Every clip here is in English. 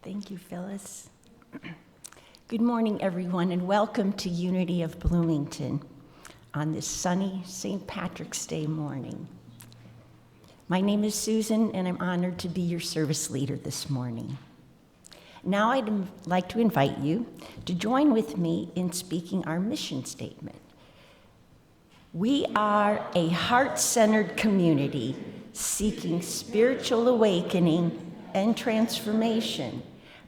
Thank you, Phyllis. Good morning, everyone, and welcome to Unity of Bloomington on this sunny St. Patrick's Day morning. My name is Susan, and I'm honored to be your service leader this morning. Now I'd like to invite you to join with me in speaking our mission statement. We are a heart-centered community seeking spiritual awakening and transformation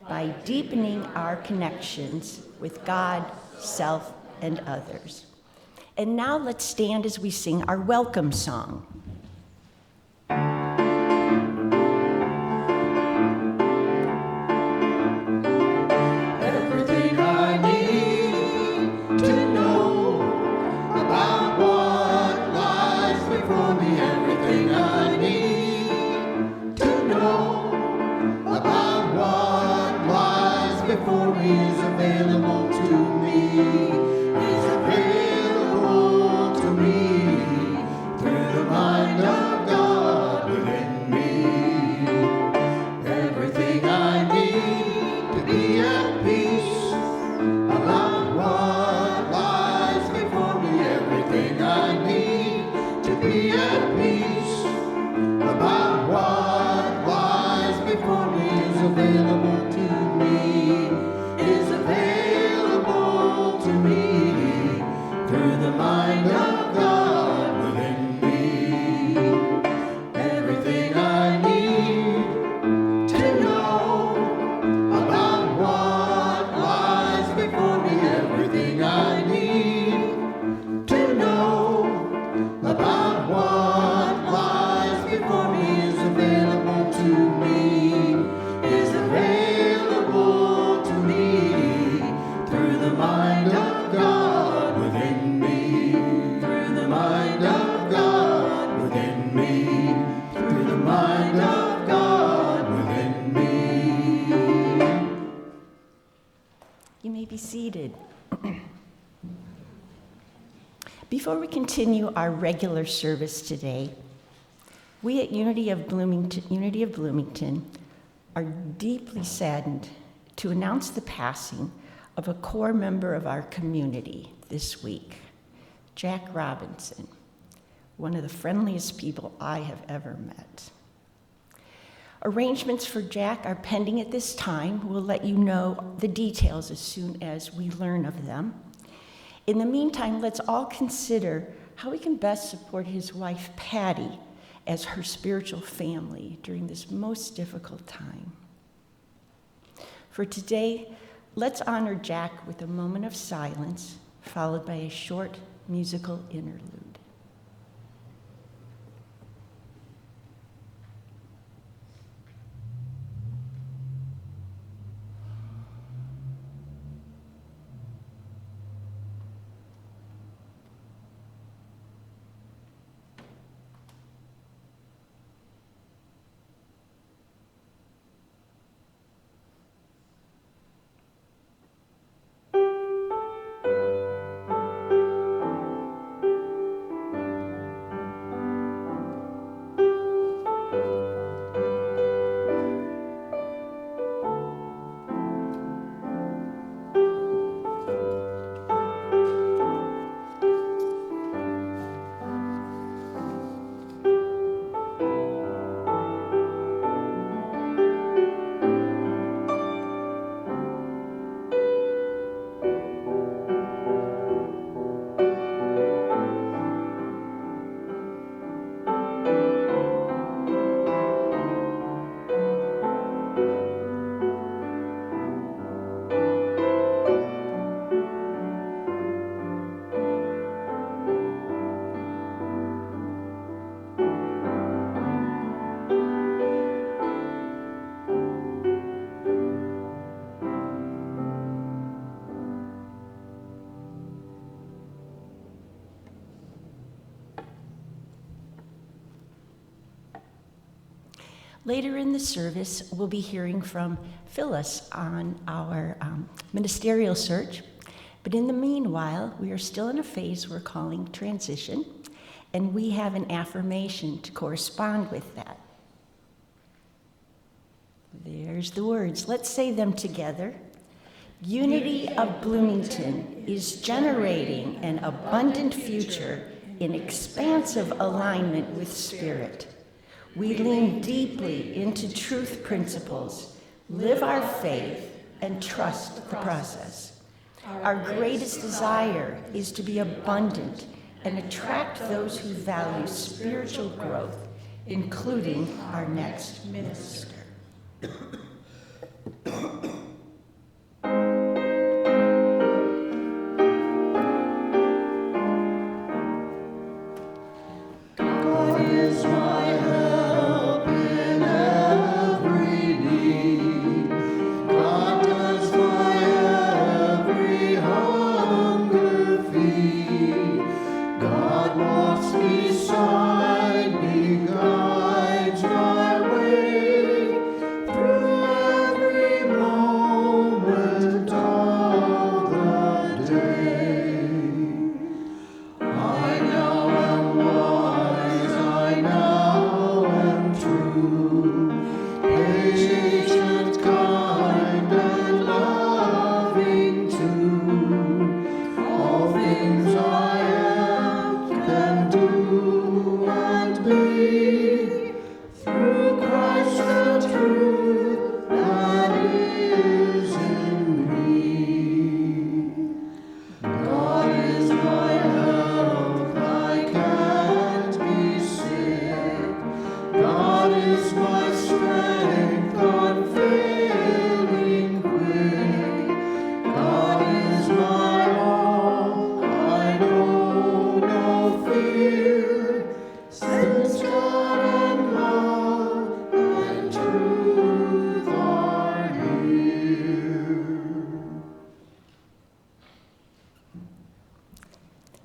by deepening our connections with God, self, and others. And now let's stand as we sing our welcome song. Everything I need to know about what lies before me, everything I need to know about what lies before me is available to me, is available to me through the mind of God within me. Everything I need to be at peace about what lies before me, everything I need to be at peace about what lies before me is available to me, is available to me through the mind of God within me. Everything I need to know about what lies before me, everything I need to know about what lies before me is available to me, is available to me through the mind of God within me, through the mind of God within me, through the mind of God within me. You may be seated. Before we continue our regular service today, we at Unity of Bloomington are deeply saddened to announce the passing of a core member of our community this week, Jack Robinson, one of the friendliest people I have ever met. Arrangements for Jack are pending at this time. We'll let you know the details as soon as we learn of them. In the meantime, let's all consider how we can best support his wife, Patty, as her spiritual family during this most difficult time. For today, let's honor Jack with a moment of silence, followed by a short musical interlude. Later in the service, we'll be hearing from Phyllis on our ministerial search. But in the meanwhile, we are still in a phase we're calling transition, and we have an affirmation to correspond with that. There's the words. Let's say them together. Unity of Bloomington is generating an abundant future in expansive alignment with Spirit. We lean deeply into truth principles, live our faith, and trust the process. Our greatest desire is to be abundant and attract those who value spiritual growth, including our next minister.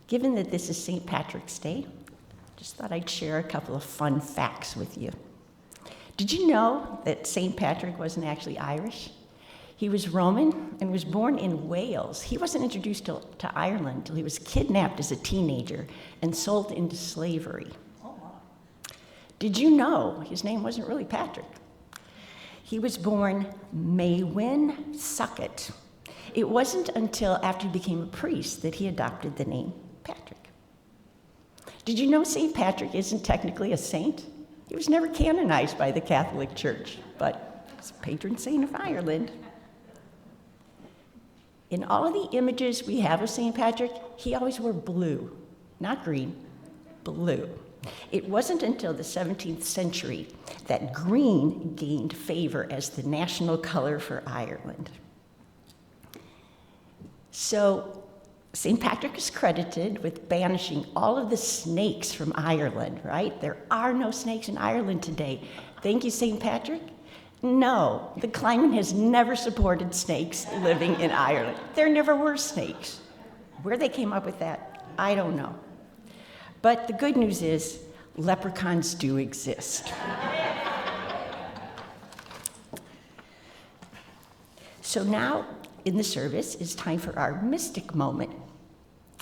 Given that this is St. Patrick's Day, just thought I'd share a couple of fun facts with you. Did you know that St. Patrick wasn't actually Irish? He was Roman and was born in Wales. He wasn't introduced to Ireland until he was kidnapped as a teenager and sold into slavery. Did you know his name wasn't really Patrick? He was born Maewyn Succat. It wasn't until after he became a priest that he adopted the name Patrick. Did you know St. Patrick isn't technically a saint? He was never canonized by the Catholic Church, but he's patron saint of Ireland. In all of the images we have of St. Patrick, he always wore blue, not green, blue. It wasn't until the 17th century that green gained favor as the national color for Ireland. So St. Patrick is credited with banishing all of the snakes from Ireland, right? There are no snakes in Ireland today. Thank you, St. Patrick. No, the climate has never supported snakes living in Ireland. There never were snakes. Where they came up with that, I don't know. But the good news is, leprechauns do exist. So now, in the service, is time for our mystic moment.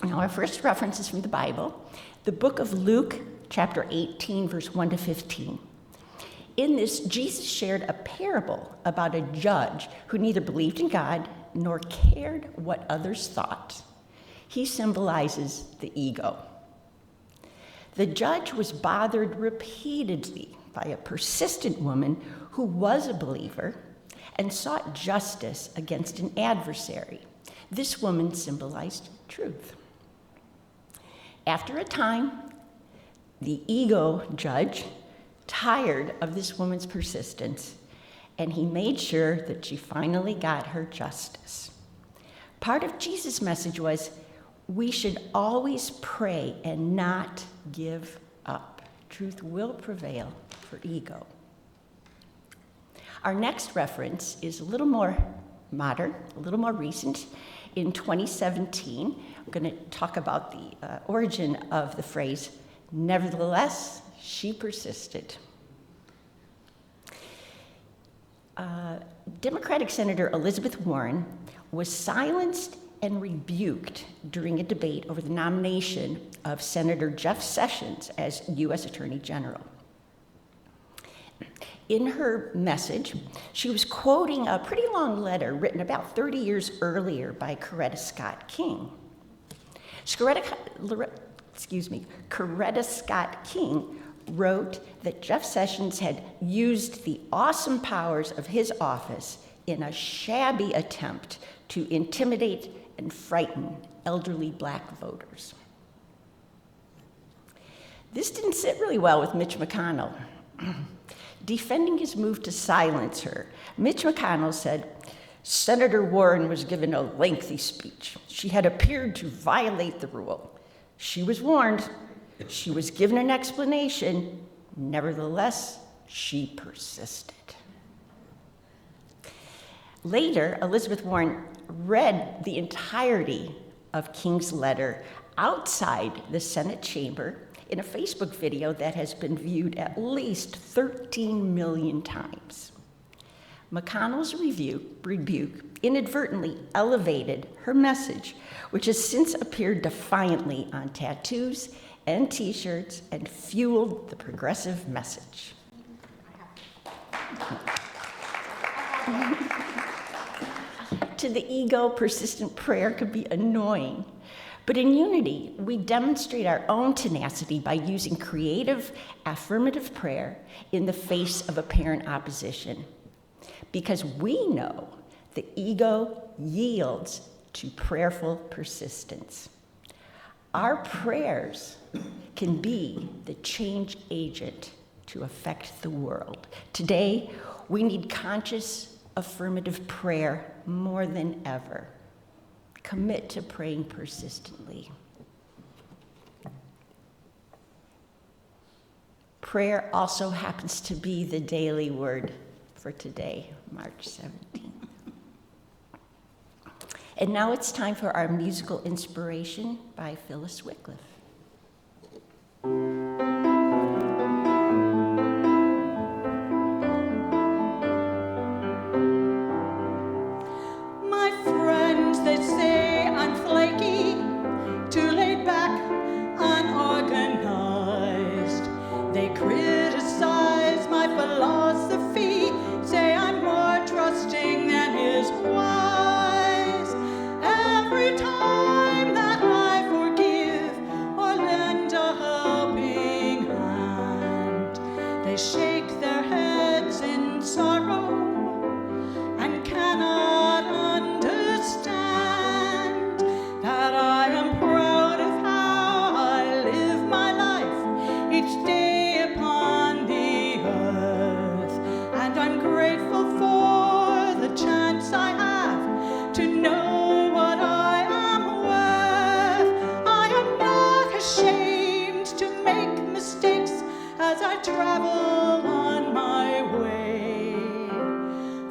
Now, our first reference is from the Bible, the book of Luke, chapter 18, verse 1 to 15. In this, Jesus shared a parable about a judge who neither believed in God nor cared what others thought. He symbolizes the ego. The judge was bothered repeatedly by a persistent woman who was a believer and sought justice against an adversary. This woman symbolized truth. After a time, the ego judge tired of this woman's persistence, and he made sure that she finally got her justice. Part of Jesus' message was, we should always pray and not give up. Truth will prevail for ego. Our next reference is a little more modern, a little more recent. In 2017, I'm going to talk about the origin of the phrase, nevertheless, she persisted. Democratic Senator Elizabeth Warren was silenced and rebuked during a debate over the nomination of Senator Jeff Sessions as U.S. Attorney General. In her message, she was quoting a pretty long letter written about 30 years earlier by Coretta Scott King. Coretta Scott King wrote that Jeff Sessions had used the awesome powers of his office in a shabby attempt to intimidate and frighten elderly black voters. This didn't sit really well with Mitch McConnell. Defending his move to silence her, Mitch McConnell said, Senator Warren was given a lengthy speech. She had appeared to violate the rule. She was warned. She was given an explanation. Nevertheless, she persisted. Later, Elizabeth Warren read the entirety of King's letter outside the Senate chamber in a Facebook video that has been viewed at least 13 million times. McConnell's rebuke inadvertently elevated her message, which has since appeared defiantly on tattoos and t-shirts and fueled the progressive message. To the ego, persistent prayer could be annoying. But in unity, we demonstrate our own tenacity by using creative, affirmative prayer in the face of apparent opposition. Because we know the ego yields to prayerful persistence. Our prayers can be the change agent to affect the world. Today, we need conscious, affirmative prayer more than ever. Commit to praying persistently. Prayer also happens to be the daily word for today, March 17th. And now it's time for our musical inspiration by Phyllis Wycliffe.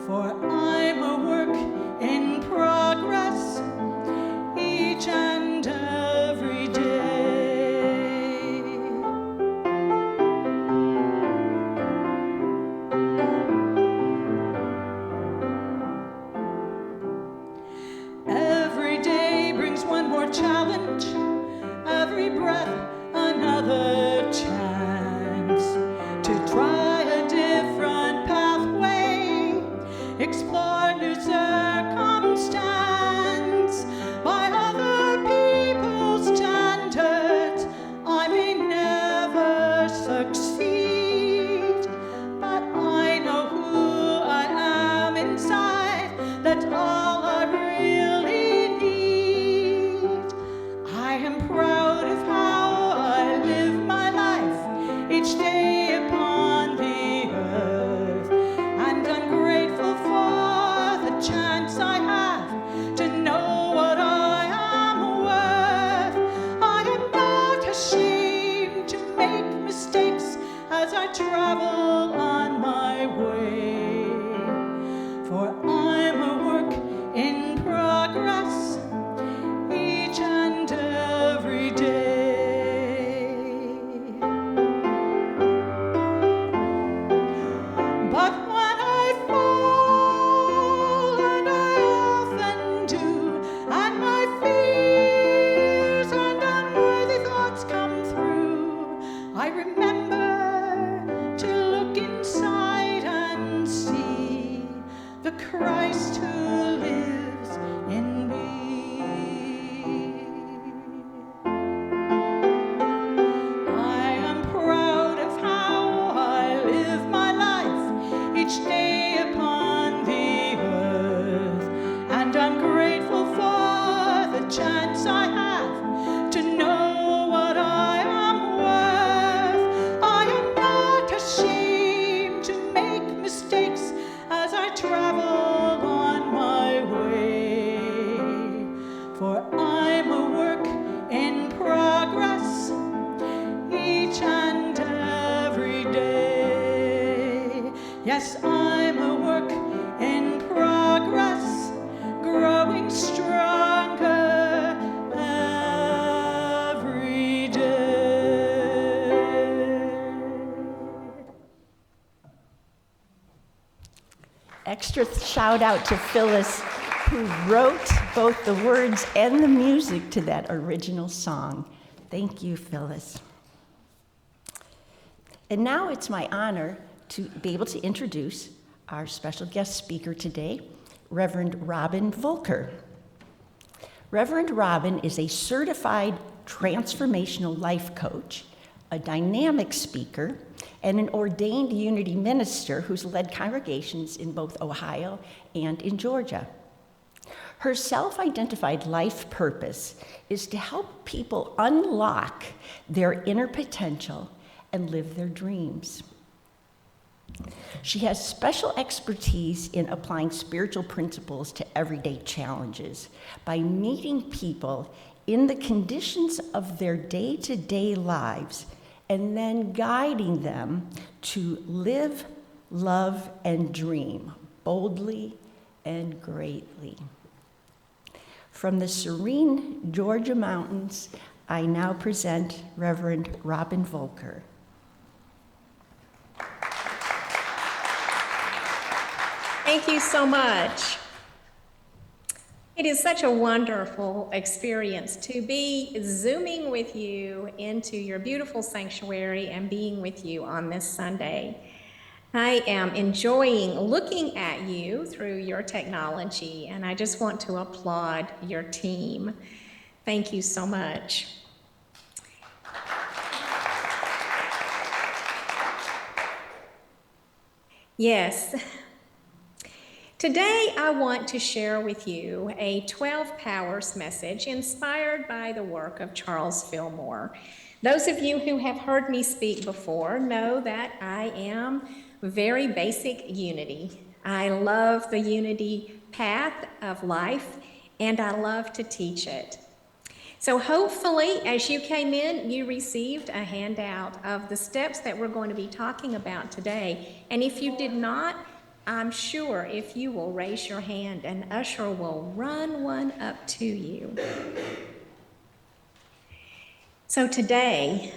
for I'm a work in progress each and every day. Every day brings one more challenge, every breath another chance to try a different pathway, explore new circumstance. By other people's standards, I may never succeed, but I know who I am inside. That's all I really need. I am proud of how I live my life each day upon the earth, and I'm grateful for the chance I have to know what I am worth. I am not ashamed to make mistakes as I travel on my way, for I'm a work in progress each and every day. But when I fall, and I often do, and my fears and unworthy thoughts come through, I remember to look inside and see the Christ who lives in me. I am proud of how I live my life each day upon the earth, and I'm grateful for the chance I have to know what I am worth. I am not ashamed to make mistakes as I travel on my way, for I'm a work in progress each and every day. Yes, I'm a work in progress, growing stronger every day. Extra shout out to Phyllis, who wrote both the words and the music to that original song. Thank you, Phyllis. And now it's my honor to be able to introduce our special guest speaker today, Reverend Robin Volker. Reverend Robin is a certified transformational life coach, a dynamic speaker, and an ordained unity minister who's led congregations in both Ohio and in Georgia. Her self-identified life purpose is to help people unlock their inner potential and live their dreams. She has special expertise in applying spiritual principles to everyday challenges by meeting people in the conditions of their day-to-day lives and then guiding them to live, love, and dream boldly and greatly. From the serene Georgia mountains, I now present Reverend Robin Volker. Thank you so much. It is such a wonderful experience to be Zooming with you into your beautiful sanctuary and being with you on this Sunday. I am enjoying looking at you through your technology, and I just want to applaud your team. Thank you so much. Yes. Today, I want to share with you a 12 Powers message inspired by the work of Charles Fillmore. Those of you who have heard me speak before know that I am very basic unity. I love the unity path of life, and I love to teach it. So hopefully, as you came in, you received a handout of the steps that we're going to be talking about today. And if you did not, I'm sure if you will raise your hand, an usher will run one up to you. So today,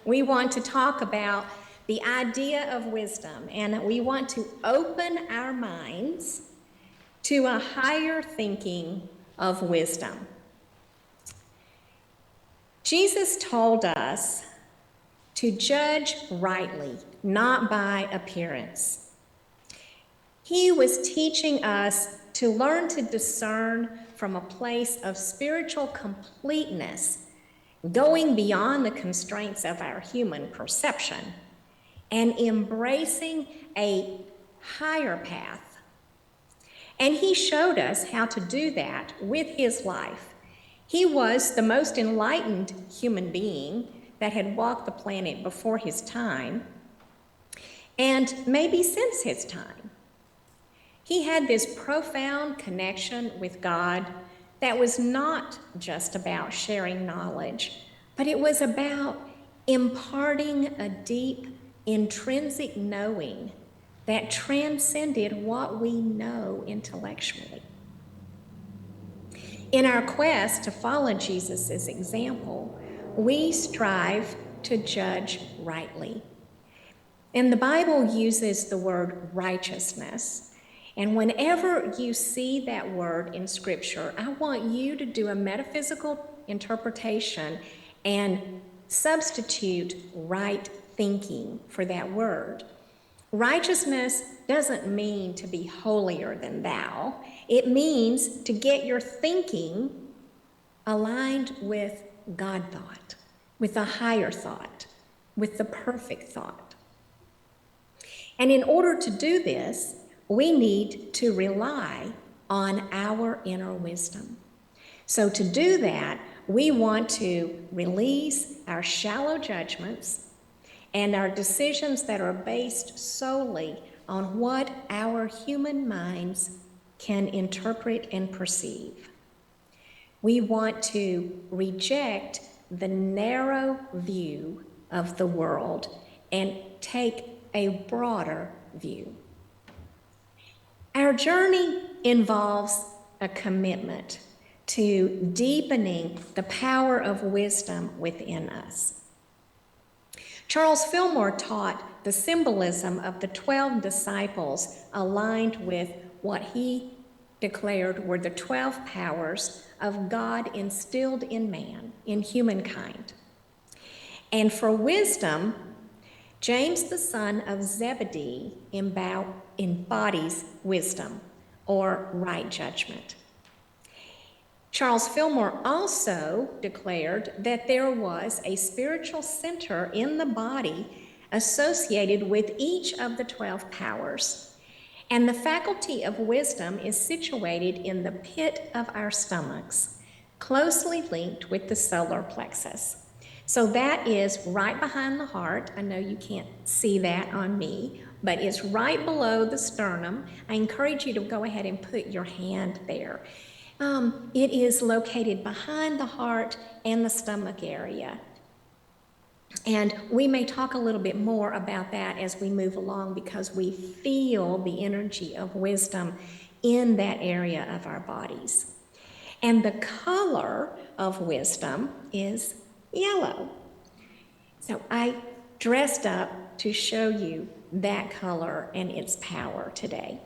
we want to talk about the idea of wisdom, and we want to open our minds to a higher thinking of wisdom. Jesus told us to judge rightly, not by appearance. He was teaching us to learn to discern from a place of spiritual completeness, going beyond the constraints of our human perception and embracing a higher path. And he showed us how to do that with his life. He was the most enlightened human being that had walked the planet before his time, and maybe since his time. He had this profound connection with God that was not just about sharing knowledge, but it was about imparting a deep, intrinsic knowing that transcended what we know intellectually. In our quest to follow Jesus' example, we strive to judge rightly. And the Bible uses the word righteousness. And whenever you see that word in Scripture, I want you to do a metaphysical interpretation and substitute right thinking for that word. Righteousness doesn't mean to be holier than thou. It means to get your thinking aligned with God thought, with a higher thought, with the perfect thought. And in order to do this, we need to rely on our inner wisdom. So to do that, we want to release our shallow judgments and our decisions that are based solely on what our human minds can interpret and perceive. We want to reject the narrow view of the world and take a broader view. Our journey involves a commitment to deepening the power of wisdom within us. Charles Fillmore taught the symbolism of the 12 disciples aligned with what he declared were the 12 powers of God instilled in man, in humankind. And for wisdom, James, the son of Zebedee, embodies wisdom or right judgment. Charles Fillmore also declared that there was a spiritual center in the body associated with each of the 12 powers. And the faculty of wisdom is situated in the pit of our stomachs, closely linked with the solar plexus. So that is right behind the heart. I know you can't see that on me, but it's right below the sternum. I encourage you to go ahead and put your hand there. It is located behind the heart and the stomach area. And we may talk a little bit more about that as we move along because we feel the energy of wisdom in that area of our bodies. And the color of wisdom is yellow. So I dressed up to show you that color and its power today.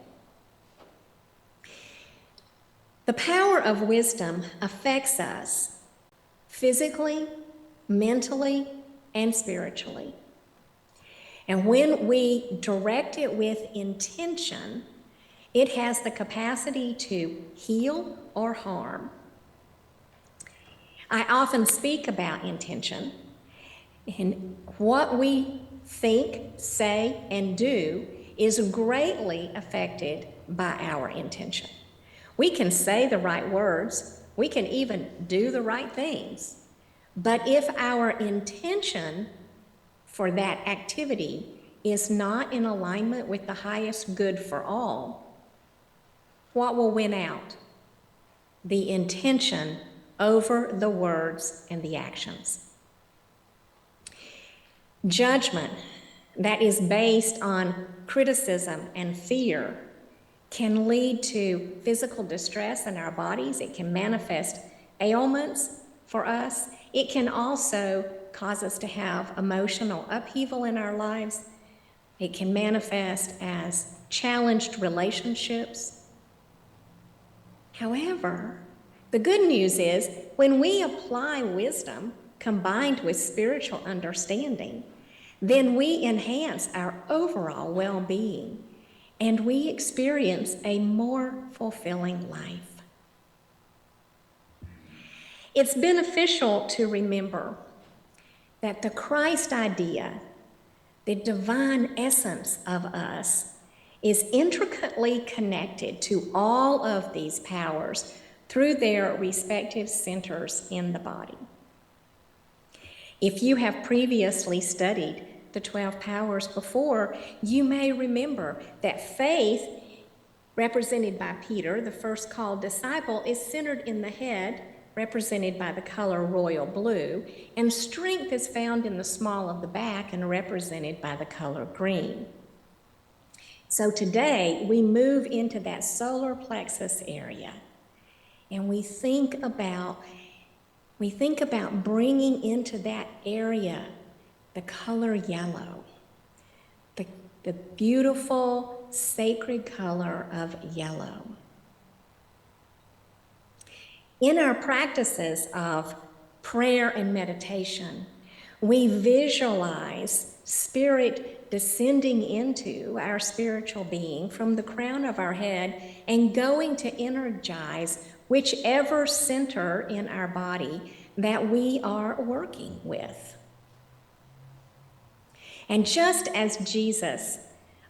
The power of wisdom affects us physically, mentally, and spiritually. And when we direct it with intention, it has the capacity to heal or harm. I often speak about intention, and what we think, say, and do is greatly affected by our intention. We can say the right words, we can even do the right things, but if our intention for that activity is not in alignment with the highest good for all, what will win out? The intention over the words and the actions. Judgment, that is based on criticism and fear can lead to physical distress in our bodies. It can manifest ailments for us. It can also cause us to have emotional upheaval in our lives. It can manifest as challenged relationships. However, the good news is when we apply wisdom combined with spiritual understanding, then we enhance our overall well-being and we experience a more fulfilling life. It's beneficial to remember that the Christ idea, the divine essence of us, is intricately connected to all of these powers through their respective centers in the body. If you have previously studied the 12 powers before, you may remember that faith, represented by Peter, the first called disciple, is centered in the head, represented by the color royal blue, and strength is found in the small of the back and represented by the color green. So today, we move into that solar plexus area, and we think about bringing into that area the color yellow, the beautiful, sacred color of yellow. In our practices of prayer and meditation, we visualize spirit descending into our spiritual being from the crown of our head and going to energize whichever center in our body that we are working with. And just as Jesus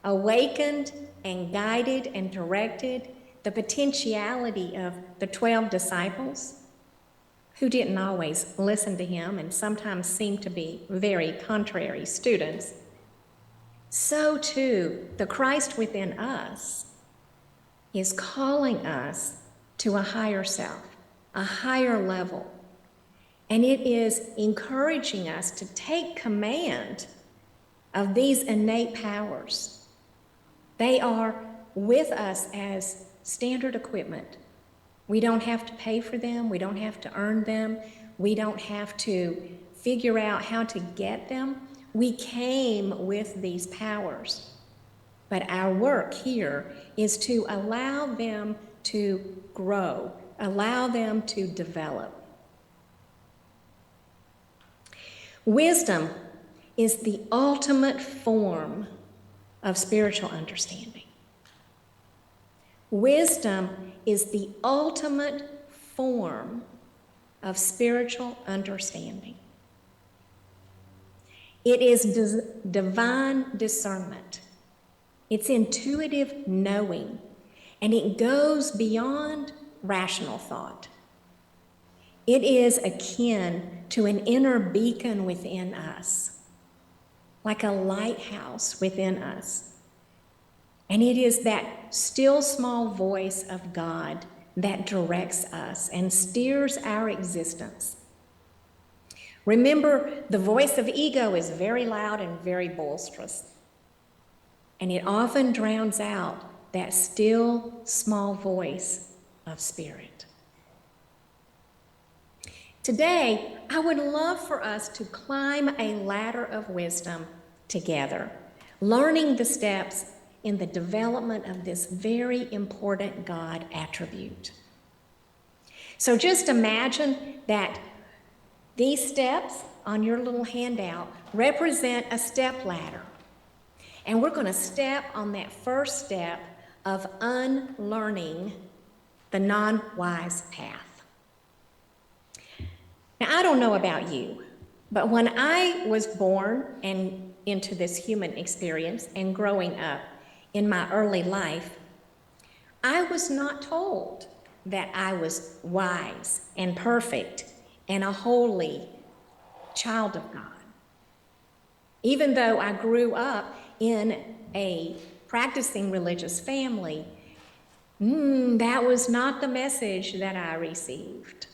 awakened and guided and directed the potentiality of the 12 disciples, who didn't always listen to him and sometimes seemed to be very contrary students, so too the Christ within us is calling us to a higher self, a higher level. And it is encouraging us to take command of these innate powers. They are with us as standard equipment. We don't have to pay for them. We don't have to earn them. We don't have to figure out how to get them. We came with these powers. But our work here is to allow them to grow, allow them to develop. Wisdom is the ultimate form of spiritual understanding. Wisdom is the ultimate form of spiritual understanding. It is divine discernment. It's intuitive knowing, and it goes beyond rational thought. It is akin to an inner beacon within us, like a lighthouse within us. And it is that still small voice of God that directs us and steers our existence. Remember, the voice of ego is very loud and very boisterous, and it often drowns out that still small voice of spirit. Today, I would love for us to climb a ladder of wisdom together, learning the steps in the development of this very important God attribute. So just imagine that these steps on your little handout represent a step ladder. And we're going to step on that first step of unlearning the non-wise path. Now, I don't know about you, but when I was born and into this human experience and growing up in my early life, I was not told that I was wise and perfect and a holy child of God. Even though I grew up in a practicing religious family, that was not the message that I received.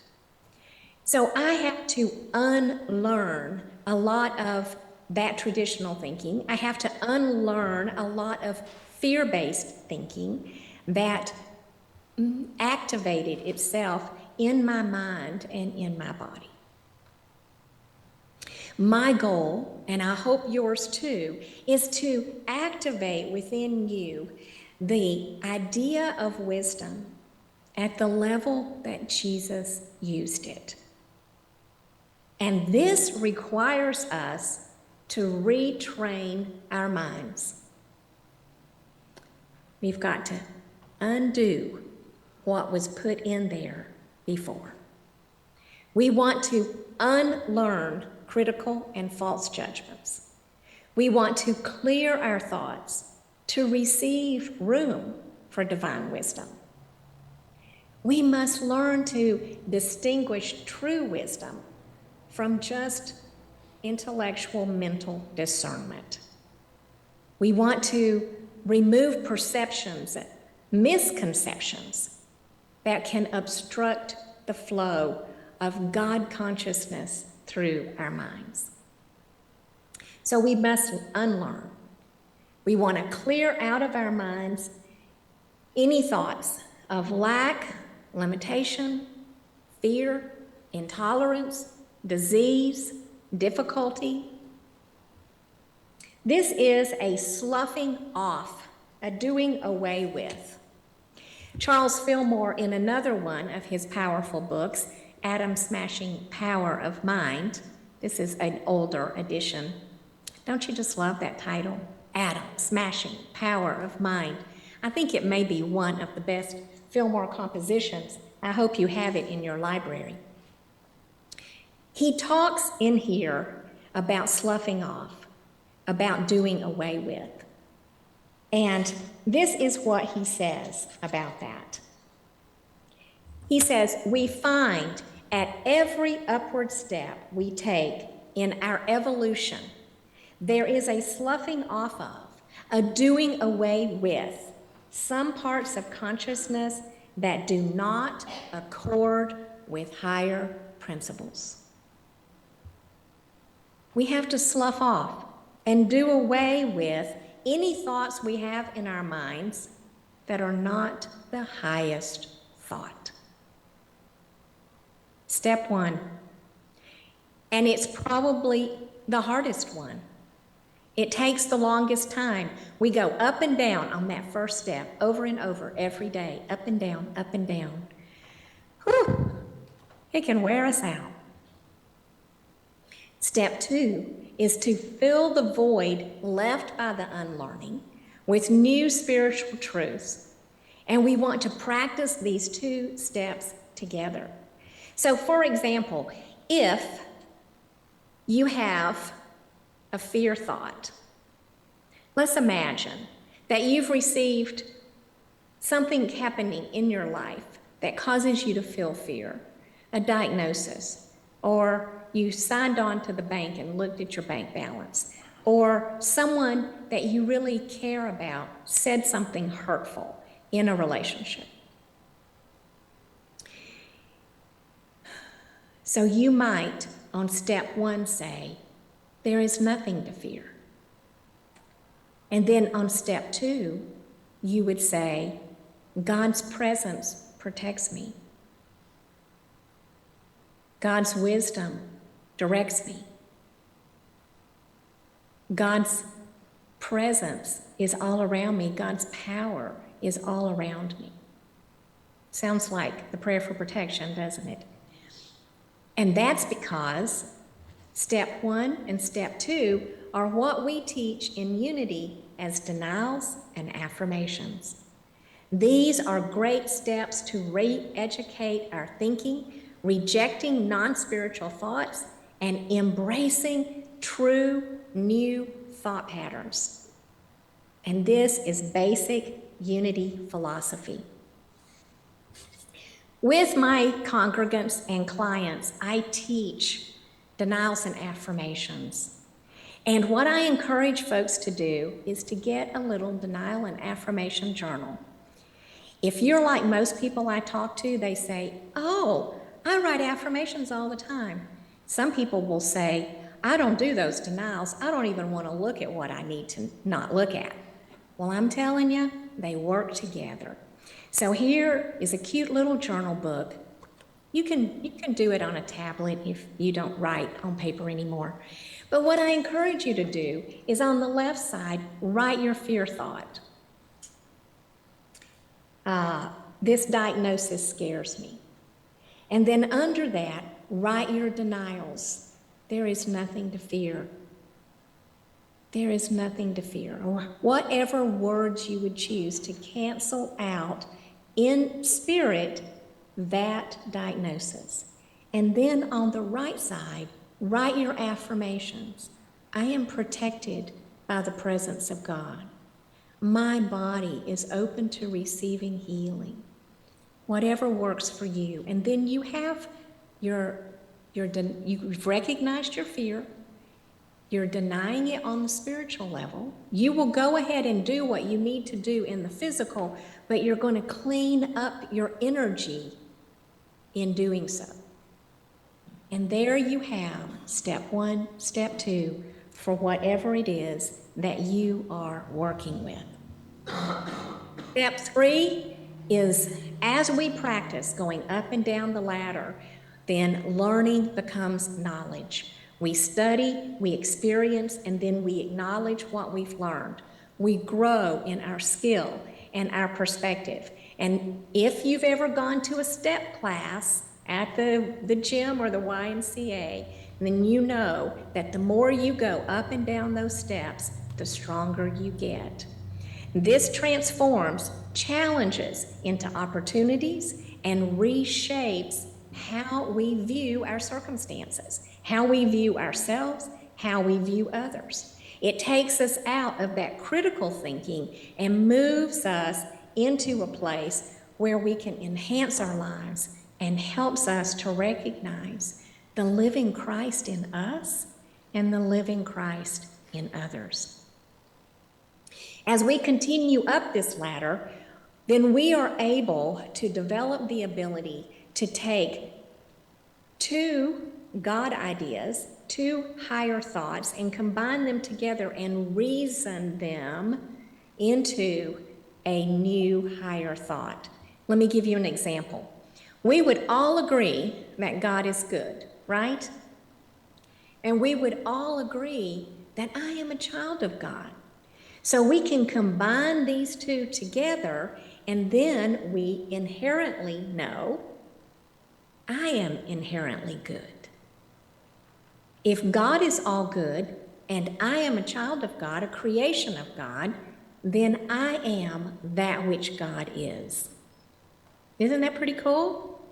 So I had to unlearn a lot of that traditional thinking. I have to unlearn a lot of fear-based thinking that activated itself in my mind and in my body. My goal, and I hope yours too, is to activate within you the idea of wisdom at the level that Jesus used it. And this requires us to retrain our minds. We've got to undo what was put in there before. We want to unlearn critical and false judgments. We want to clear our thoughts to receive room for divine wisdom. We must learn to distinguish true wisdom from just intellectual mental discernment. We want to remove perceptions, misconceptions that can obstruct the flow of God consciousness through our minds. So we must unlearn. We want to clear out of our minds any thoughts of lack, limitation, fear, intolerance, disease, difficulty. This is a sloughing off, a doing away with. Charles Fillmore, in another one of his powerful books, Atom Smashing Power of Mind, this is an older edition. Don't you just love that title? Atom Smashing Power of Mind. I think it may be one of the best Fillmore compositions. I hope you have it in your library. He talks in here about sloughing off, about doing away with. And this is what he says about that. He says, we find at every upward step we take in our evolution, there is a sloughing off of, a doing away with some parts of consciousness that do not accord with higher principles. We have to slough off and do away with any thoughts we have in our minds that are not the highest thought. Step one, and it's probably the hardest one. It takes the longest time. We go up and down on that first step, over and over every day, up and down, up and down. Whew, it can wear us out. Step two is to fill the void left by the unlearning with new spiritual truths. And we want to practice these two steps together. So, for example, if you have a fear thought, let's imagine that you've received something happening in your life that causes you to feel fear, a diagnosis, or you signed on to the bank and looked at your bank balance, or someone that you really care about said something hurtful in a relationship. So you might, on step one, say, there is nothing to fear. And then on step two, you would say, God's presence protects me. God's wisdom directs me. God's presence is all around me. God's power is all around me. Sounds like the prayer for protection, doesn't it? And that's because step one and step two are what we teach in Unity as denials and affirmations. These are great steps to re-educate our thinking, rejecting non-spiritual thoughts, and embracing true new thought patterns. And this is basic Unity philosophy. With my congregants and clients, I teach denials and affirmations. And what I encourage folks to do is to get a little denial and affirmation journal. If you're like most people I talk to, they say, oh, I write affirmations all the time. Some people will say, I don't do those denials. I don't even want to look at what I need to not look at. Well, I'm telling you, they work together. So here is a cute little journal book. You can do it on a tablet if you don't write on paper anymore. But what I encourage you to do is on the left side, write your fear thought. This diagnosis scares me. And then under that, write your denials. There is nothing to fear. There is nothing to fear. Or whatever words you would choose to cancel out in spirit that diagnosis. And then on the right side, write your affirmations. I am protected by the presence of God. My body is open to receiving healing. Whatever works for you. And then you have you've recognized your fear. You're denying it on the spiritual level. You will go ahead and do what you need to do in the physical, but you're going to clean up your energy in doing so. And there you have step 1, step 2, for whatever it is that you are working with. Step 3 is as we practice going up and down the ladder, then learning becomes knowledge. We study, we experience, and then we acknowledge what we've learned. We grow in our skill and our perspective. And if you've ever gone to a step class at the gym or the YMCA, then you know that the more you go up and down those steps, the stronger you get. This transforms challenges into opportunities and reshapes how we view our circumstances, how we view ourselves, how we view others. It takes us out of that critical thinking and moves us into a place where we can enhance our lives and helps us to recognize the living Christ in us and the living Christ in others. As we continue up this ladder, then we are able to develop the ability to take 2 God ideas, 2 higher thoughts, and combine them together and reason them into a new higher thought. Let me give you an example. We would all agree that God is good, right? And we would all agree that I am a child of God. So we can combine these 2 together, and then we inherently know I am inherently good. If God is all good, and I am a child of God, a creation of God, then I am that which God is. Isn't that pretty cool?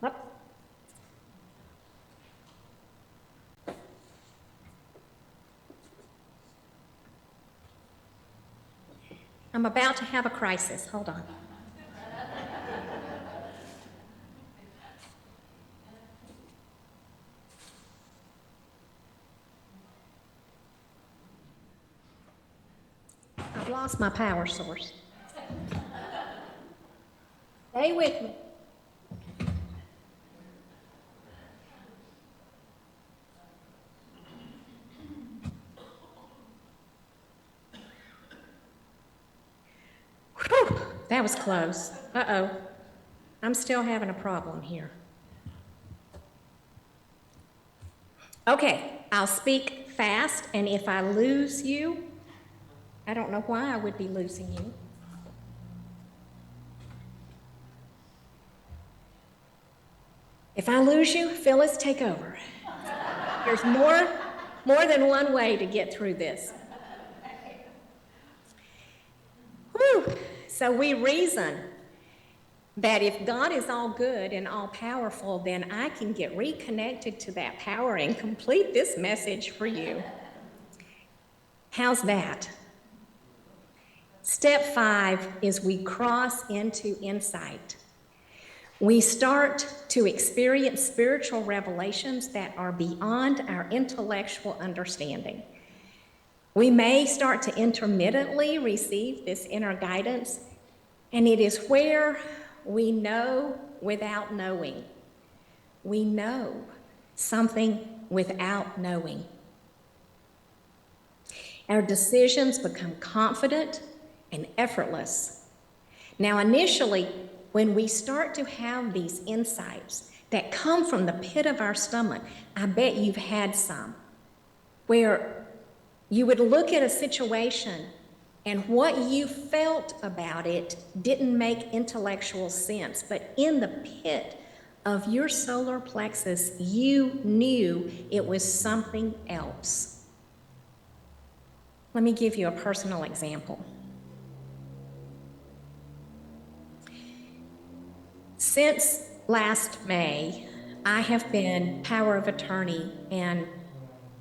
Up. I'm about to have a crisis. Hold on. I've lost my power source. Stay with me. Whew, that was close. Uh-oh. I'm still having a problem here. Okay, I'll speak fast, and if I lose you, I don't know why I would be losing you. If I lose you, Phyllis, take over. There's more than one way to get through this. Whew. So we reason that if God is all good and all powerful, then I can get reconnected to that power and complete this message for you. How's that? Step 5 is we cross into insight. We start to experience spiritual revelations that are beyond our intellectual understanding. We may start to intermittently receive this inner guidance, and it is where we know without knowing. We know something without knowing. Our decisions become confident and effortless. Now, initially, when we start to have these insights that come from the pit of our stomach, I bet you've had some, where you would look at a situation and what you felt about it didn't make intellectual sense, but in the pit of your solar plexus, you knew it was something else. Let me give you a personal example. Since last May, I have been power of attorney and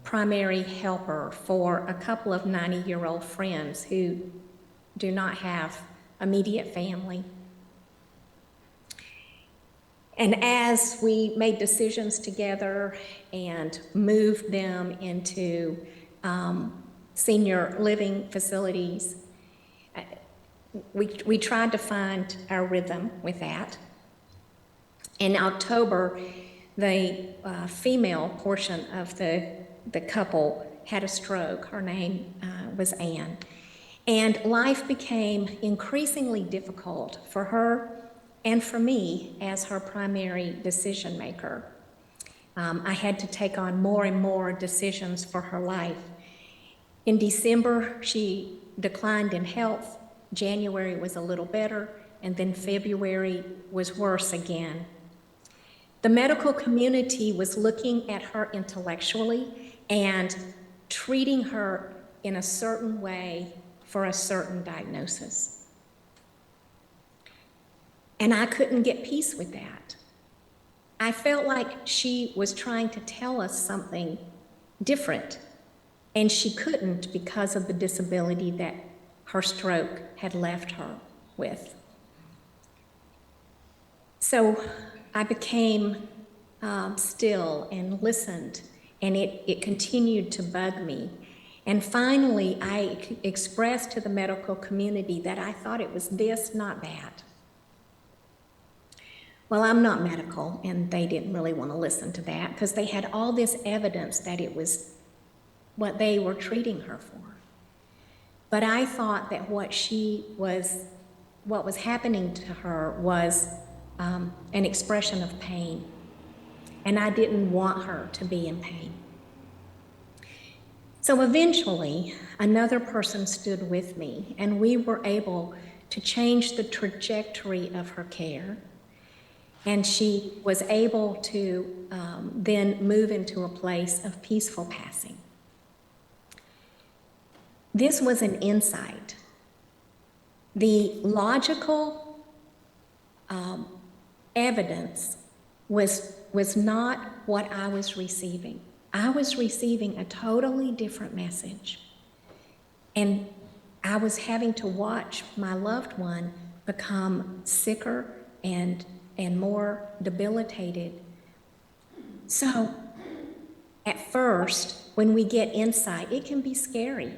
primary helper for a couple of 90-year-old friends who do not have immediate family. And as we made decisions together and moved them into senior living facilities, we tried to find our rhythm with that. In October, the female portion of the couple had a stroke. Her name was Anne. And life became increasingly difficult for her and for me as her primary decision maker. I had to take on more and more decisions for her life. In December, she declined in health. January was a little better, and then February was worse again. The medical community was looking at her intellectually and treating her in a certain way for a certain diagnosis. And I couldn't get peace with that. I felt like she was trying to tell us something different, and she couldn't because of the disability that her stroke had left her with. So I became still and listened, and it continued to bug me. And finally, I expressed to the medical community that I thought it was this, not that. Well, I'm not medical, and they didn't really want to listen to that because they had all this evidence that it was what they were treating her for. But I thought that what was happening to her was an expression of pain, and I didn't want her to be in pain. So eventually, another person stood with me, and we were able to change the trajectory of her care, and she was able to then move into a place of peaceful passing. This was an insight. The logical evidence was not what I was receiving. I was receiving a totally different message. And I was having to watch my loved one become sicker and more debilitated. So at first, when we get insight, it can be scary.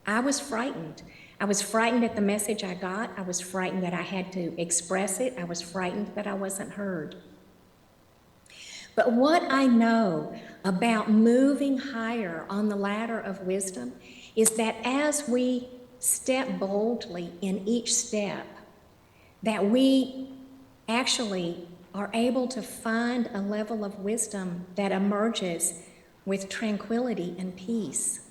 I was frightened. I was frightened at the message I got. I was frightened that I had to express it. I was frightened that I wasn't heard. But what I know about moving higher on the ladder of wisdom is that as we step boldly in each step, that we actually are able to find a level of wisdom that emerges with tranquility and peace.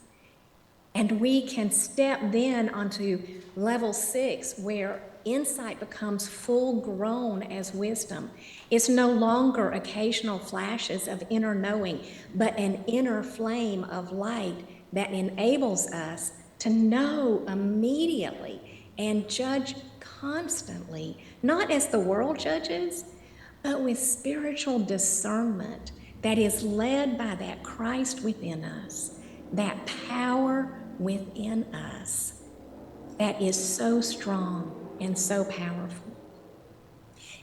And we can step then onto level 6, where insight becomes full grown as wisdom. It's no longer occasional flashes of inner knowing, but an inner flame of light that enables us to know immediately and judge constantly, not as the world judges, but with spiritual discernment that is led by that Christ within us, that power within us that is so strong and so powerful.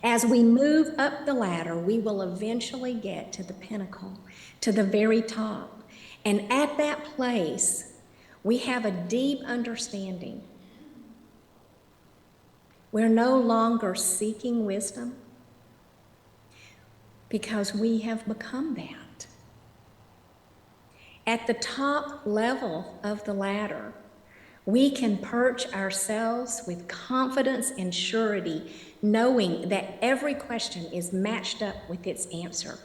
As we move up the ladder, we will eventually get to the pinnacle, to the very top. And at that place, we have a deep understanding. We're no longer seeking wisdom because we have become that. at the top level of the ladder, we can perch ourselves with confidence and surety, knowing that every question is matched up with its answer.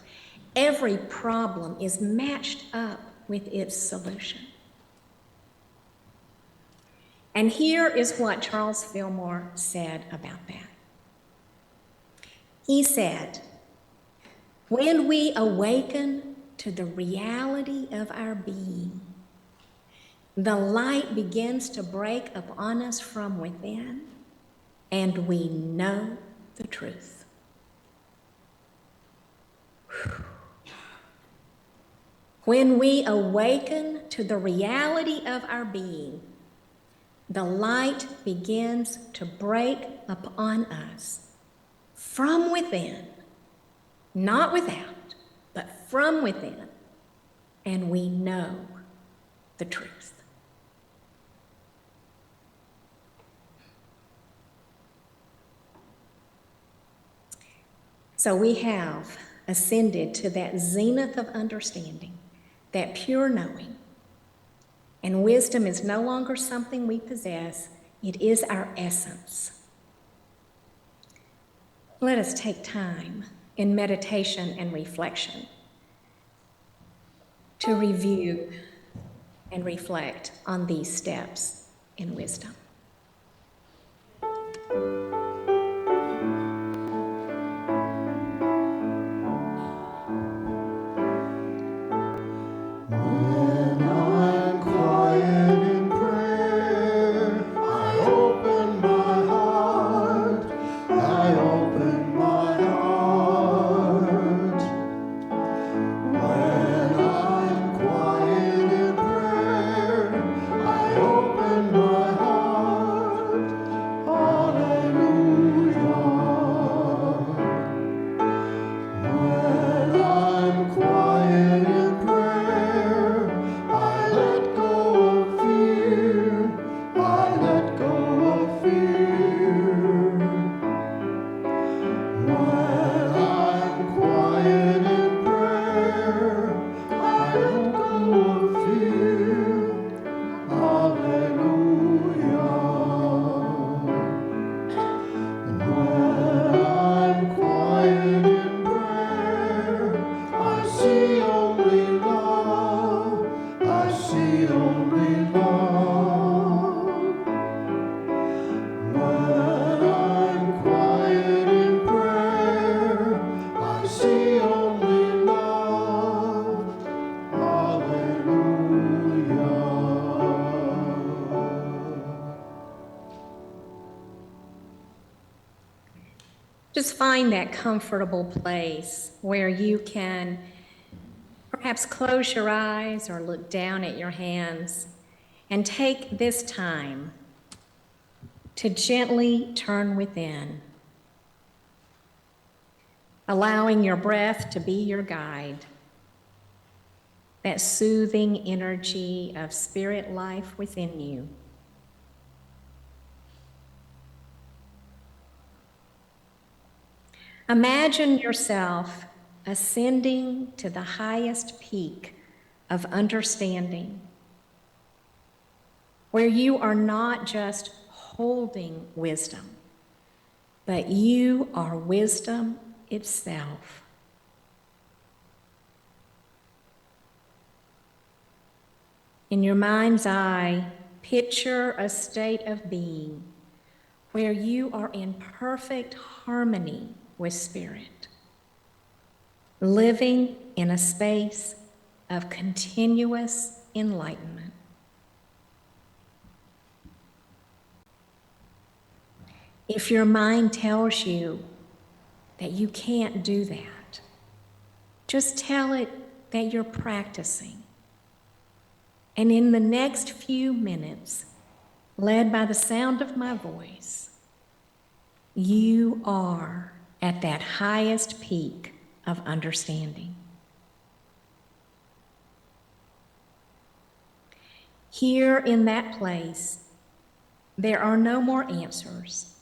Every problem is matched up with its solution. And here is what Charles Fillmore said about that. He said, "When we awaken to the reality of our being, the light begins to break upon us from within, and we know the truth." When we awaken to the reality of our being, the light begins to break upon us from within, not without, but from within, and we know the truth. So we have ascended to that zenith of understanding, that pure knowing. And wisdom is no longer something we possess, it is our essence. Let us take time in meditation and reflection to review and reflect on these steps in wisdom. Just find that comfortable place where you can perhaps close your eyes or look down at your hands and take this time to gently turn within, allowing your breath to be your guide, that soothing energy of spirit life within you. Imagine yourself ascending to the highest peak of understanding, where you are not just holding wisdom, but you are wisdom itself. In your mind's eye, picture a state of being where you are in perfect harmony with spirit, living in a space of continuous enlightenment. If your mind tells you that you can't do that, just tell it that you're practicing. And in the next few minutes, led by the sound of my voice, you are at that highest peak of understanding. Here in that place, there are no more answers,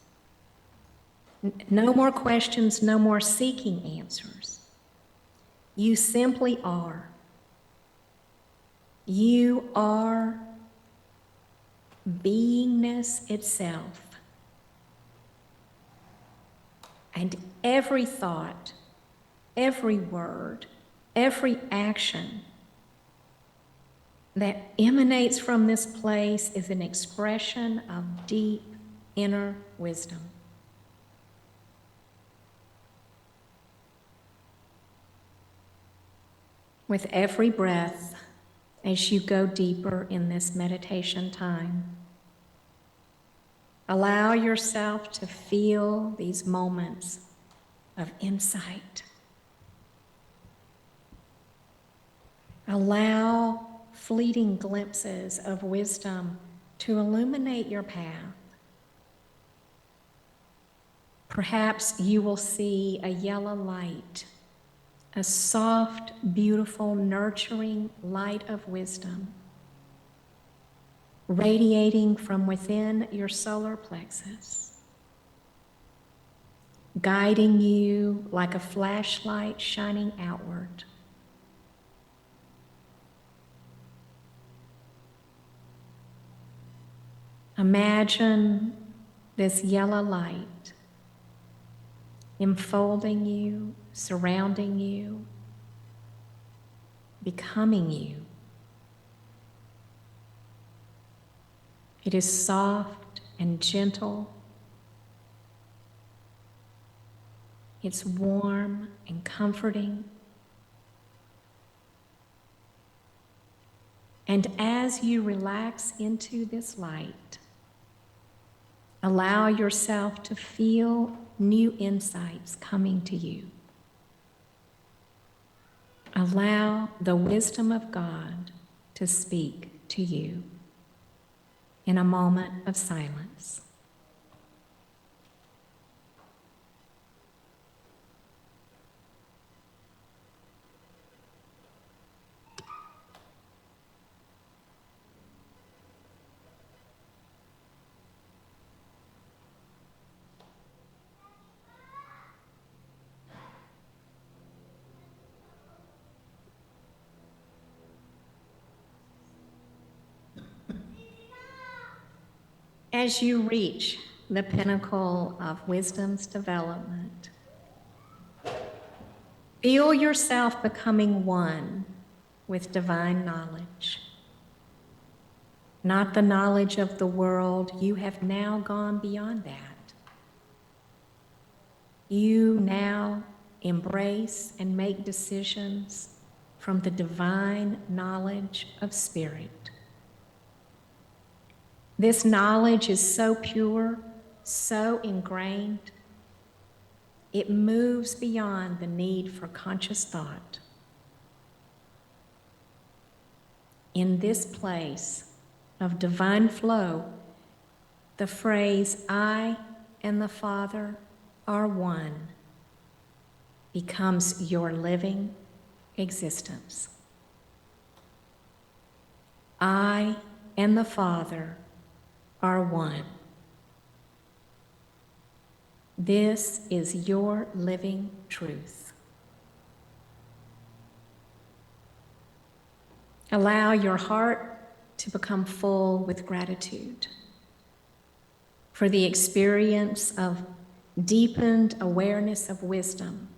no more questions, no more seeking answers. You simply are. You are beingness itself. And every thought, every word, every action that emanates from this place is an expression of deep inner wisdom. With every breath, as you go deeper in this meditation time, allow yourself to feel these moments of insight. Allow fleeting glimpses of wisdom to illuminate your path. Perhaps you will see a yellow light, a soft, beautiful, nurturing light of wisdom, radiating from within your solar plexus, guiding you like a flashlight shining outward. Imagine this yellow light enfolding you, surrounding you, becoming you. It is soft and gentle. It's warm and comforting. And as you relax into this light, allow yourself to feel new insights coming to you. Allow the wisdom of God to speak to you in a moment of silence. As you reach the pinnacle of wisdom's development, feel yourself becoming one with divine knowledge. Not the knowledge of the world, you have now gone beyond that. You now embrace and make decisions from the divine knowledge of spirit. This knowledge is so pure, so ingrained, it moves beyond the need for conscious thought. In this place of divine flow, the phrase, "I and the Father are one," becomes your living existence. I and the Father are one. This is your living truth. Allow your heart to become full with gratitude for the experience of deepened awareness of wisdom.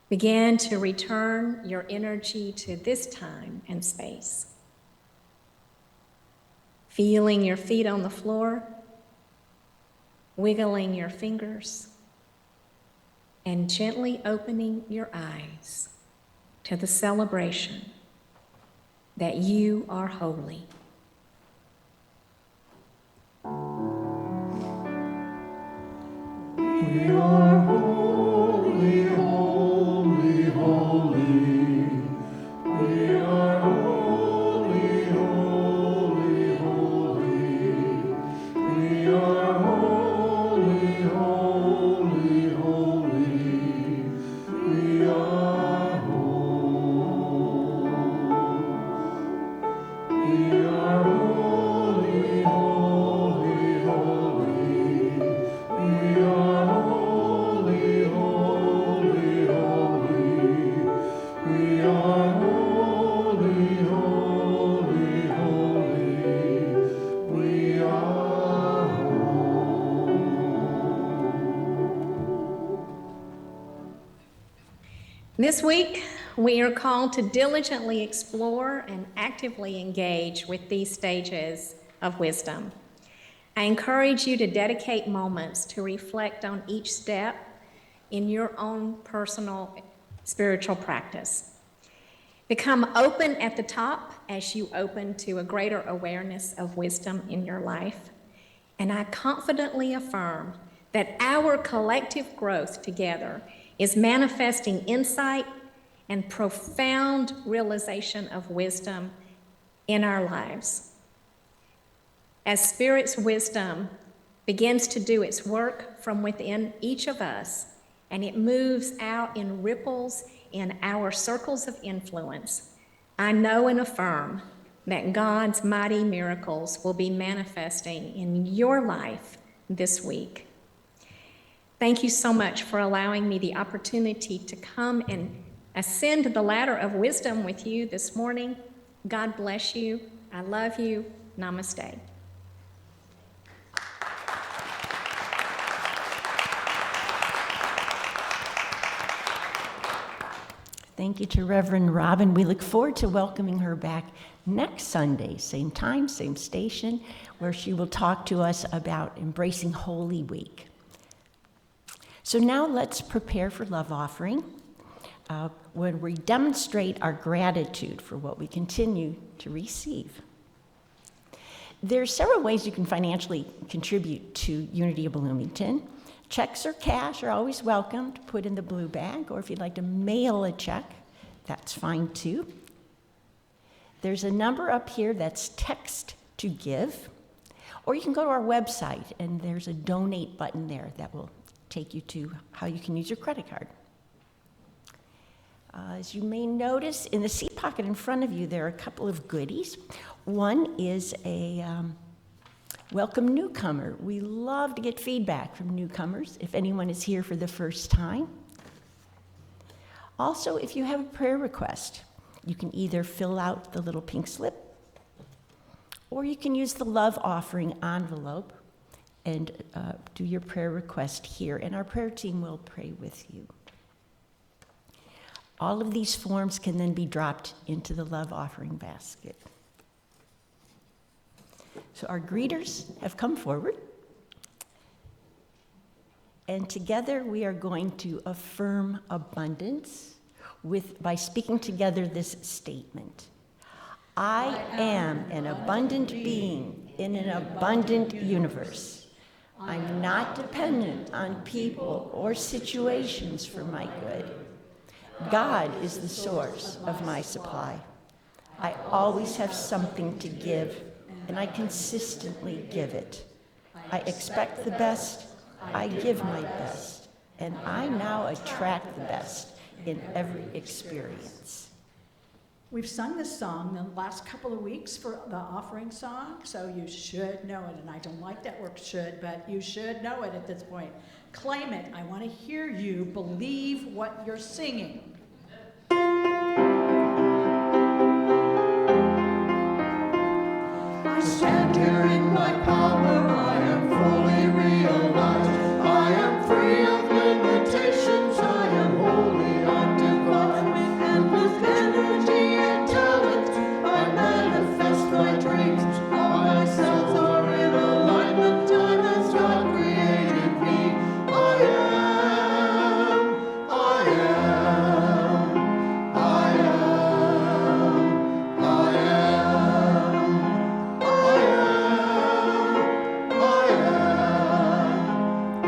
Begin to return your energy to this time and space. Feeling your feet on the floor, wiggling your fingers, and gently opening your eyes to the celebration that you are holy. We are holy, holy, holy. We are holy, holy, holy. We are holy, holy, holy. We are holy. We are holy, holy, holy. We are holy, This week, we are called to diligently explore and actively engage with these stages of wisdom. I encourage you to dedicate moments to reflect on each step in your own personal spiritual practice. Become open at the top as you open to a greater awareness of wisdom in your life. And I confidently affirm that our collective growth together is manifesting insight and profound realization of wisdom in our lives. As Spirit's wisdom begins to do its work from within each of us, and it moves out in ripples in our circles of influence, I know and affirm that God's mighty miracles will be manifesting in your life this week. Thank you so much for allowing me the opportunity to come and ascend the ladder of wisdom with you this morning. God bless you. I love you. Namaste. Thank you to Reverend Robin. We look forward to welcoming her back next Sunday, same time, same station, where she will talk to us about embracing Holy Week. So now let's prepare for love offering, when we demonstrate our gratitude for what we continue to receive. There are several ways you can financially contribute to Unity of Bloomington. Checks or cash are always welcome to put in the blue bag, or if you'd like to mail a check, that's fine too. There's a number up here that's text to give, or you can go to our website and there's a donate button there that will take you to how you can use your credit card. As you may notice, in the seat pocket in front of you, there are a couple of goodies. One is a welcome newcomer. We love to get feedback from newcomers if anyone is here for the first time. Also, if you have a prayer request, you can either fill out the little pink slip or you can use the love offering envelope and do your prayer request here, and our prayer team will pray with you. All of these forms can then be dropped into the love offering basket. So our greeters have come forward, and together we are going to affirm abundance by speaking together this statement. I am an abundant being in an abundant universe. I'm not dependent on people or situations for my good. God is the source of my supply. I always have something to give, and I consistently give it. I expect the best, I give my best, and I now attract the best in every experience. We've sung this song the last couple of weeks for the offering song, so you should know it. And I don't like that word should, but you should know it at this point. Claim it. I want to hear you believe what you're singing. I stand here in my power, I am fully realized. I am free of limitations, I am holy, I'm divine. And with energy and talent, I manifest my dreams. All my cells are in alignment, time as God created me. I am, I am, I am, I am. I am, I am,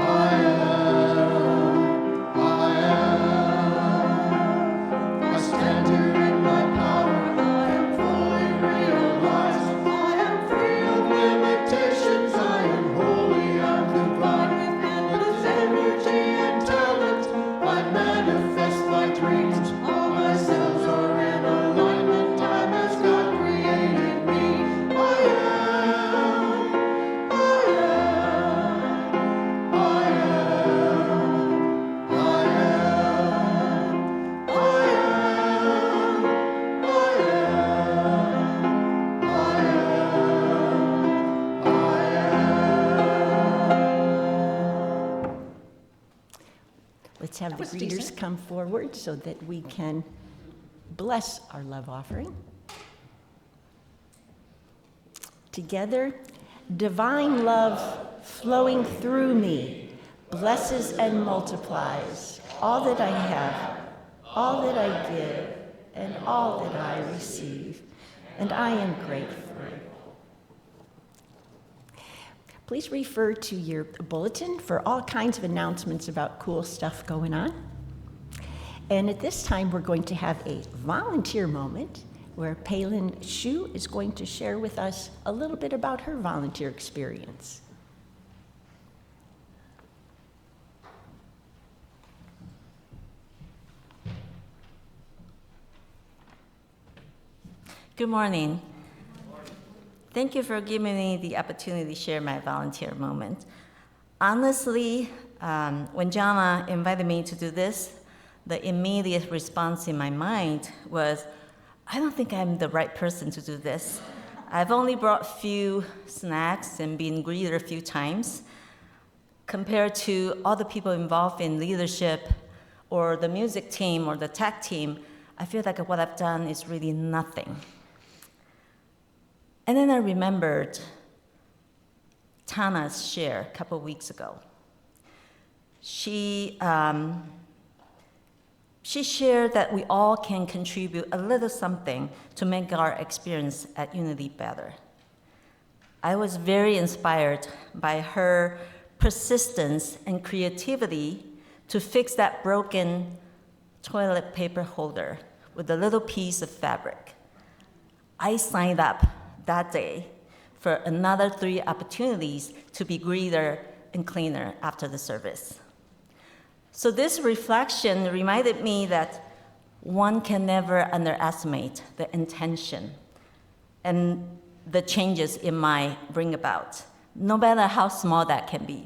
Let's have That the was greeters decent. come forward so that we can bless our love offering. Together, divine love flowing through me blesses and multiplies all that I have, all that I give, and all that I receive. And I am grateful. Please refer to your bulletin for all kinds of announcements about cool stuff going on. And at this time, we're going to have a volunteer moment where Palin Shu is going to share with us a little bit about her volunteer experience. Good morning. Thank you for giving me the opportunity to share my volunteer moment. Honestly, when Jana invited me to do this, the immediate response in my mind was, I don't think I'm the right person to do this. I've only brought a few snacks and been greeted a few times. Compared to all the people involved in leadership or the music team or the tech team, I feel like what I've done is really nothing. And then I remembered Tana's share a couple weeks ago. She shared that we all can contribute a little something to make our experience at Unity better. I was very inspired by her persistence and creativity to fix that broken toilet paper holder with a little piece of fabric. I signed up that day for another 3 opportunities to be greeter and cleaner after the service. So this reflection reminded me that one can never underestimate the intention and the changes it might bring about, no matter how small that can be.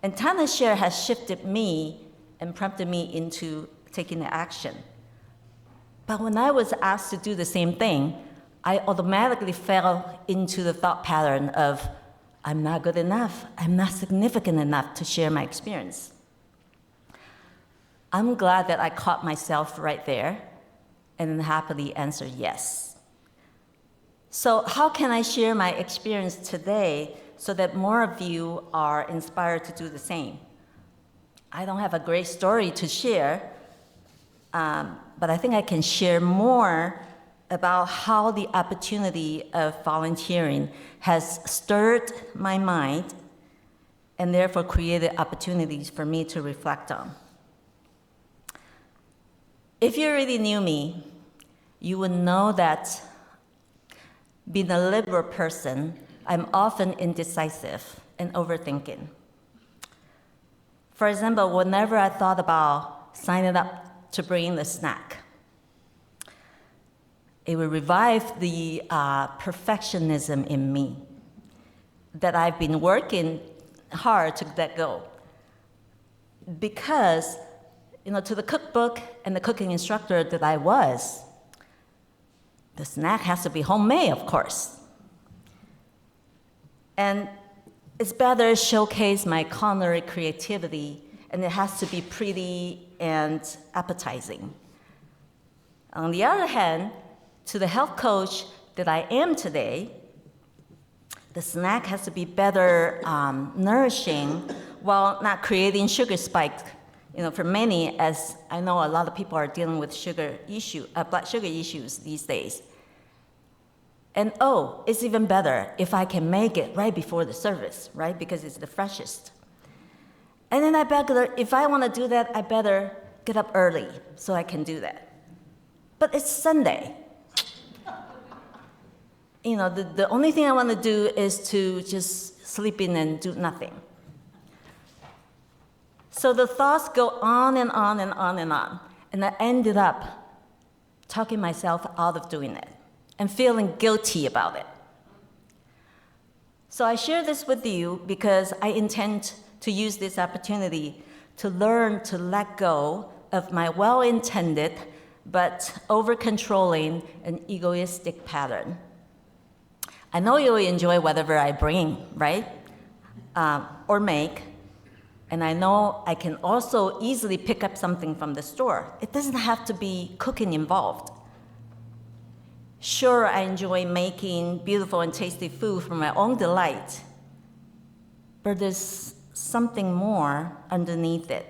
And Tana's share has shifted me and prompted me into taking action. But when I was asked to do the same thing, I automatically fell into the thought pattern of, I'm not good enough, I'm not significant enough to share my experience. I'm glad that I caught myself right there and then happily answered yes. So how can I share my experience today so that more of you are inspired to do the same? I don't have a great story to share, but I think I can share more about how the opportunity of volunteering has stirred my mind and therefore created opportunities for me to reflect on. If you already knew me, you would know that being a liberal person, I'm often indecisive and overthinking. For example, whenever I thought about signing up to bring the snack, it would revive the perfectionism in me that I've been working hard to let go. Because, to the cookbook and the cooking instructor that I was, the snack has to be homemade, of course. And it's better showcase my culinary creativity, and it has to be pretty and appetizing. On the other hand, to the health coach that I am today, the snack has to be better nourishing while not creating sugar spikes. For many, as I know a lot of people are dealing with blood sugar issues these days. And it's even better if I can make it right before the service, right? Because it's the freshest. And then if I want to do that, I better get up early so I can do that. But it's Sunday. The only thing I want to do is to just sleep in and do nothing. So the thoughts go on and on and on and on. And I ended up talking myself out of doing it and feeling guilty about it. So I share this with you because I intend to use this opportunity to learn to let go of my well-intended but over-controlling and egoistic pattern. I know you'll enjoy whatever I bring, right? Or make. And I know I can also easily pick up something from the store. It doesn't have to be cooking involved. Sure, I enjoy making beautiful and tasty food for my own delight, but there's something more underneath it.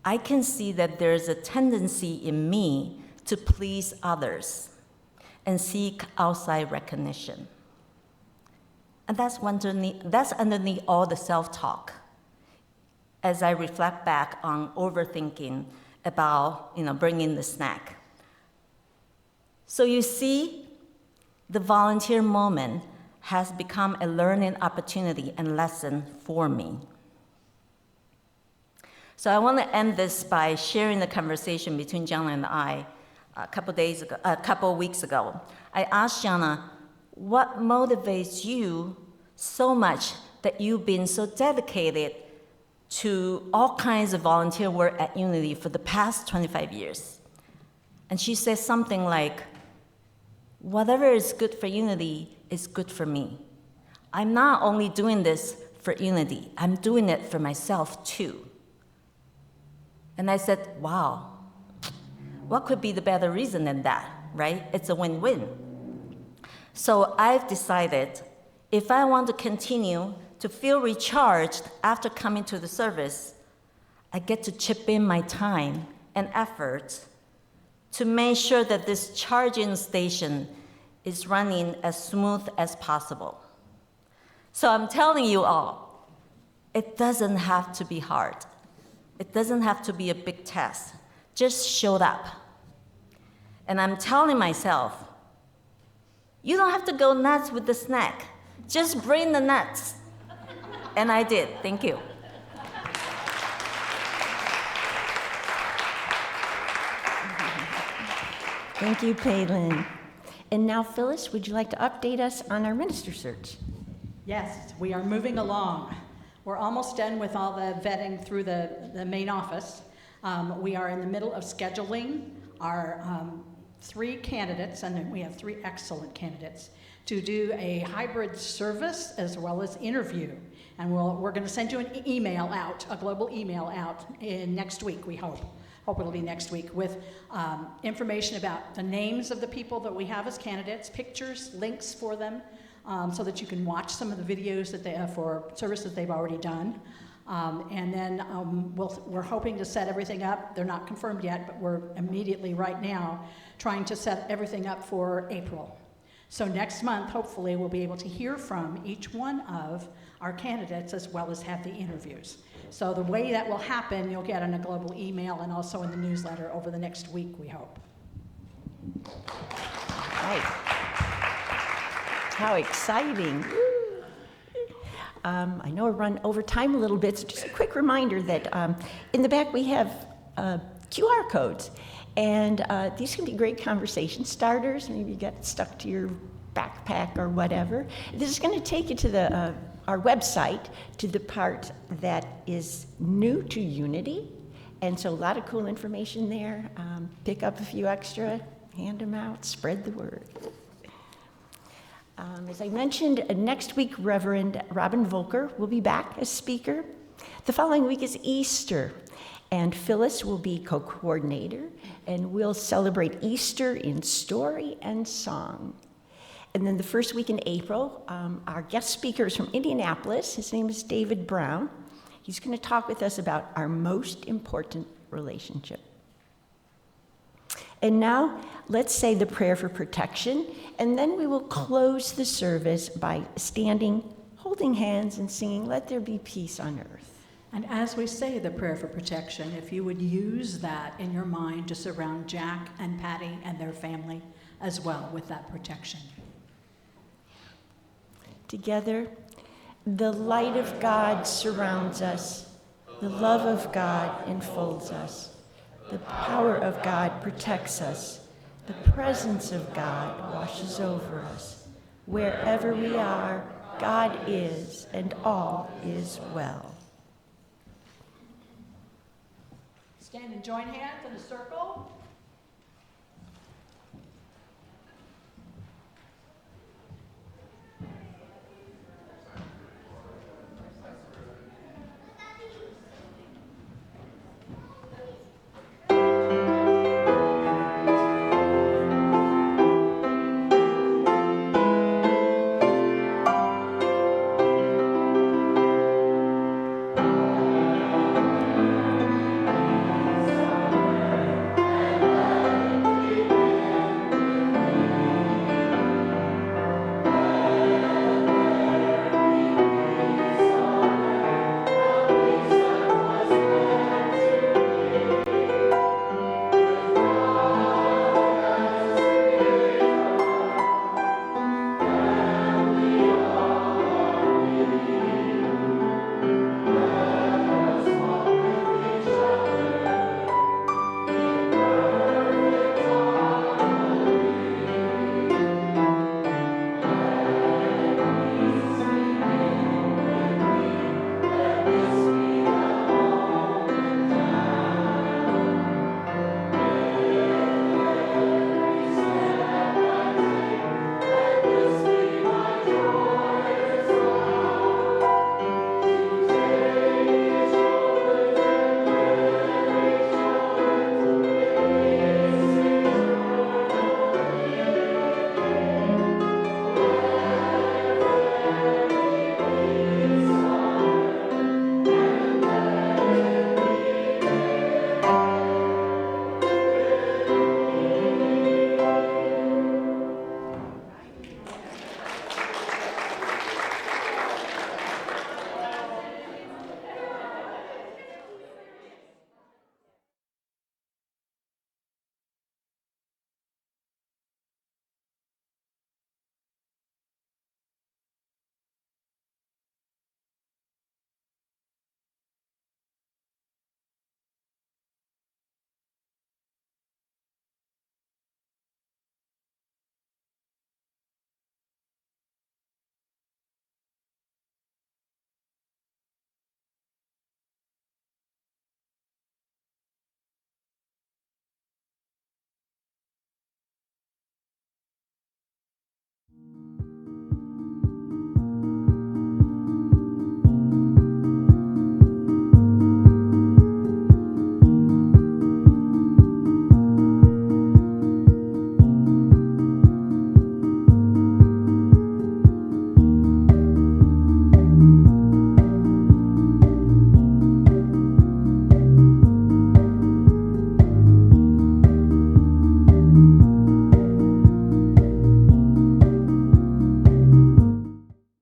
I can see that there's a tendency in me to please others and seek outside recognition. And that's underneath all the self-talk as I reflect back on overthinking about bringing the snack. So you see, the volunteer moment has become a learning opportunity and lesson for me. So I want to end this by sharing the conversation between Jana and I a couple weeks ago. I asked Jana, what motivates you so much that you've been so dedicated to all kinds of volunteer work at Unity for the past 25 years? And she says something like, whatever is good for Unity is good for me. I'm not only doing this for Unity, I'm doing it for myself too. And I said, wow, what could be the better reason than that, right? It's a win-win. So I've decided if I want to continue to feel recharged after coming to the service, I get to chip in my time and effort to make sure that this charging station is running as smooth as possible. So I'm telling you all, it doesn't have to be hard. It doesn't have to be a big task. Just show up. And I'm telling myself, you don't have to go nuts with the snack. Just bring the nuts. And I did. Thank you. Thank you, Palin. And now, Phyllis, would you like to update us on our minister search? Yes, we are moving along. We're almost done with all the vetting through the main office. We are in the middle of scheduling our 3 candidates, and we have 3 excellent candidates, to do a hybrid service as well as interview. And we're going to send you an email out, a global email out in next week, we hope. Hope it'll be next week, with information about the names of the people that we have as candidates, pictures, links for them, so that you can watch some of the videos that they have for services they've already done. And then we're hoping to set everything up. They're not confirmed yet, but we're immediately right now trying to set everything up for April. So next month, hopefully, we'll be able to hear from each one of our candidates as well as have the interviews. So the way that will happen, you'll get in a global email and also in the newsletter over the next week, we hope. Right. How exciting. I know we're run over time a little bit, so just a quick reminder that in the back we have QR codes, and these can be great conversation starters. Maybe you got stuck to your backpack or whatever. This is going to take you to our website, to the part that is new to Unity, and so a lot of cool information there. Pick up a few extra, hand them out, spread the word. As I mentioned, next week, Reverend Robin Volker will be back as speaker. The following week is Easter, and Phyllis will be co-coordinator, and we'll celebrate Easter in story and song. And then the first week in April, our guest speaker is from Indianapolis. His name is David Brown. He's going to talk with us about our most important relationship. And now, let's say the prayer for protection, and then we will close the service by standing, holding hands, and singing, "Let There Be Peace on Earth." And as we say the prayer for protection, if you would use that in your mind to surround Jack and Patty and their family as well with that protection. Together, the light of God surrounds us, the love of God enfolds us, the power of God protects us, the presence of God washes over us. Wherever we are, God is, and all is well. Stand and join hands in a circle.